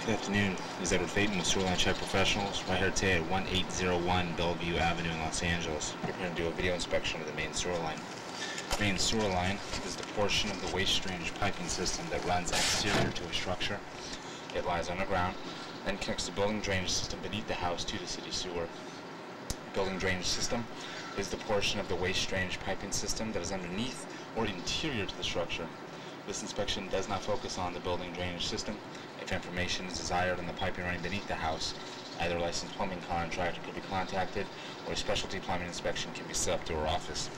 Good afternoon. This is Edward Phaeton with Sewerline Check Professionals. We're here today at 1801 Bellevue Avenue in Los Angeles. We're going to do a video inspection of the main sewer line. The main sewer line is the portion of the waste drainage piping system that runs exterior to a structure. It lies underground and connects the building drainage system beneath the house to the city sewer. The building drainage system is the portion of the waste drainage piping system that is underneath or interior to the structure. This inspection does not focus on the building drainage system. If information is desired on the piping running beneath the house, either a licensed plumbing contractor could be contacted or a specialty plumbing inspection can be set up to our office.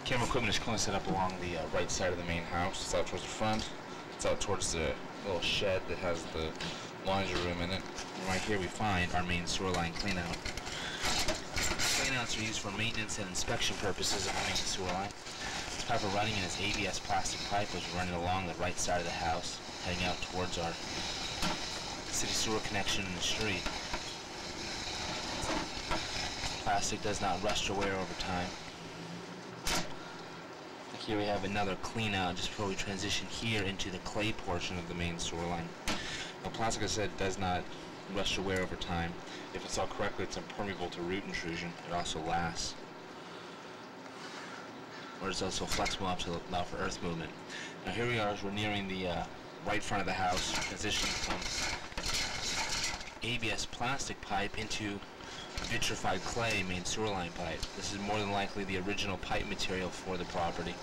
Camera equipment is currently set up along the right side of the main house. It's out towards the front. It's out towards the little shed that has the laundry room in it. And right here we find our main sewer line cleanout. Cleanouts are used for maintenance and inspection purposes of the main sewer line. This pipe we're running in is ABS plastic pipe, which is running along the right side of the house, heading out towards our city sewer connection in the street. Plastic does not rust or wear over time. Here we have another clean out just before we transition here into the clay portion of the main sewer line. Now, plastic, as I said, does not rust or wear over time. If installed correctly, it's impermeable to root intrusion. It also lasts. Or it's also flexible enough to allow for earth movement. Now here we are as we're nearing the right front of the house, transition from ABS plastic pipe into vitrified clay main sewer line pipe. This is more than likely the original pipe material for the property.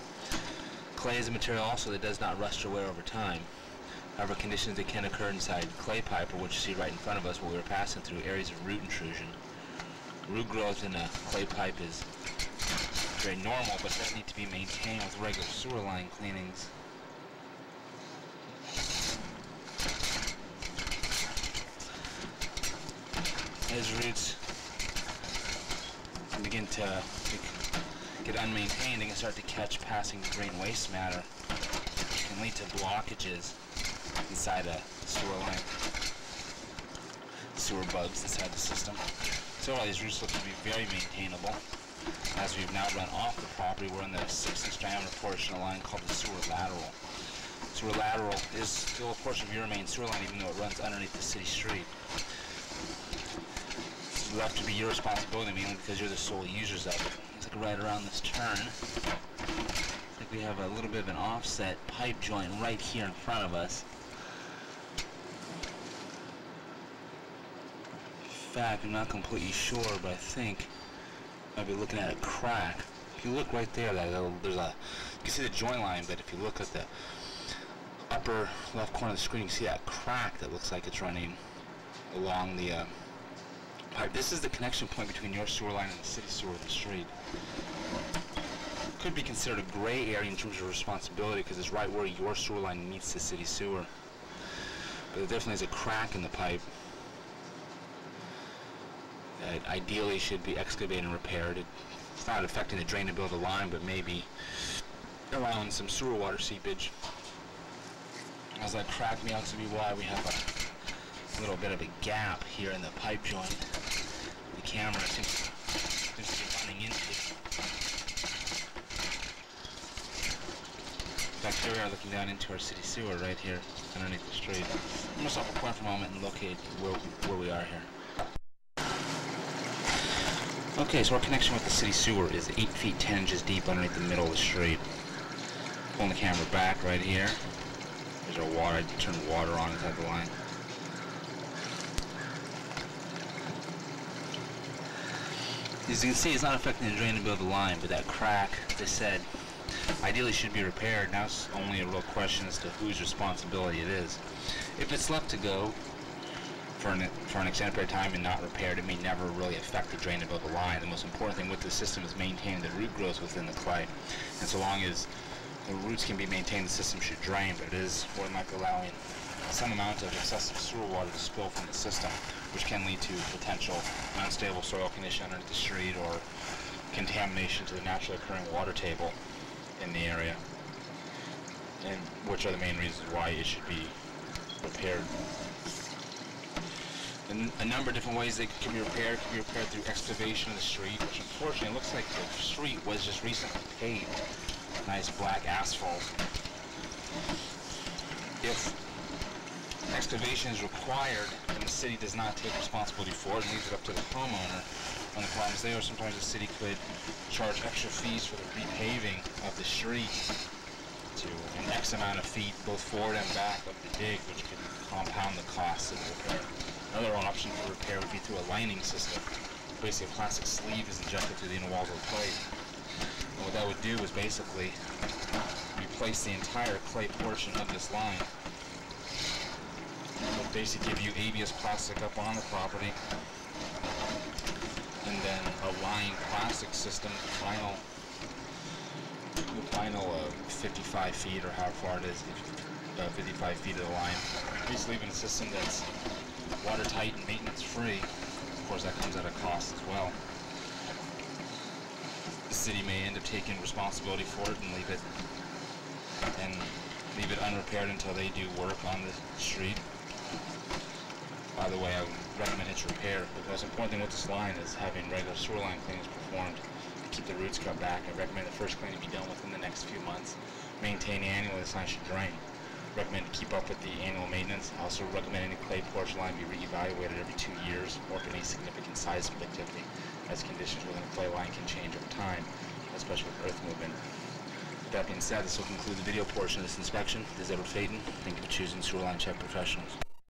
Clay is a material also that does not rust or wear over time. However, conditions that can occur inside clay pipe, or what you see right in front of us while we were passing through areas of root intrusion. Root growth in a clay pipe is very normal, but does need to be maintained with regular sewer line cleanings. As roots begin to get unmaintained, they can start to catch passing drain waste matter, which can lead to blockages inside a sewer line, sewer bugs inside the system. So all these roots look to be very maintainable. As we've now run off the property, we're in the 6-inch diameter portion of the line called the sewer lateral. Sewer lateral is still a portion of your main sewer line, even though it runs underneath the city street. It's left to be your responsibility, mainly because you're the sole users of it. Looks like right around this turn, looks like we have a little bit of an offset pipe joint right here in front of us. In fact, I'm not completely sure, but I think I might be looking at a crack. If you look right there, there's a, you can see the joint line, but if you look at the upper left corner of the screen, you can see that crack that looks like it's running along the pipe. This is the connection point between your sewer line and the city sewer of the street. Could be considered a gray area in terms of responsibility because it's right where your sewer line meets the city sewer. But there definitely is a crack in the pipe that ideally should be excavated and repaired. It's not affecting the drainability of the line, but maybe allowing some sewer water seepage. As that crack may also be why we have a little bit of a gap here in the pipe joint. The camera seems to be running into. In fact, here we are looking down into our city sewer right here underneath the street. I'm going to stop recording for a moment and locate where we are here. Okay, so our connection with the city sewer is 8 feet 10 inches deep underneath the middle of the street. Pulling the camera back right here. There's our water. I turn the water on inside the line. As you can see, it's not affecting the drainability of the line, but that crack, as I said, ideally should be repaired. Now it's only a real question as to whose responsibility it is. If it's left to go for an extended period of time and not repaired, it may never really affect the drainability of the line. The most important thing with the system is maintaining the root growth within the clay. And so long as the roots can be maintained, the system should drain, but it is more than likely allowing some amount of excessive sewer water to spill from the system, which can lead to potential unstable soil condition underneath the street or contamination to the naturally occurring water table in the area, and which are the main reasons why it should be repaired. And a number of different ways they can be repaired. It can be repaired through excavation of the street, which unfortunately looks like the street was just recently paved. Nice black asphalt. If Excavation is required, and the city does not take responsibility for it and leaves it up to the homeowner. When the problems there, sometimes the city could charge extra fees for the repaving of the street to an X amount of feet, both forward and back of the dig, which could compound the costs of the repair. Another option for repair would be through a lining system. Basically, a plastic sleeve is injected through the inner walls of the pipe. And what that would do is basically replace the entire clay portion of this line. It will basically give you ABS plastic up on the property, and then a lined plastic system, the final 55 feet or how far it is, 55 feet of the line. Basically even a system that's watertight and maintenance free. Of course, that comes at a cost as well. The city may end up taking responsibility for it and leave it unrepaired until they do work on the street. By the way, I would recommend it's repaired. The most important thing with this line is having regular sewer line cleanings performed to keep the roots cut back. I recommend the first cleaning be done within the next few months. Maintain annually, this line should drain. Recommend to keep up with the annual maintenance. I also recommend any clay porch line be reevaluated every 2 years or for any significant seismic activity, as conditions within a clay line can change over time, especially with earth movement. With that being said, this will conclude the video portion of this inspection. This is Edward Faden. Thank you for choosing Sewer Line Check Professionals.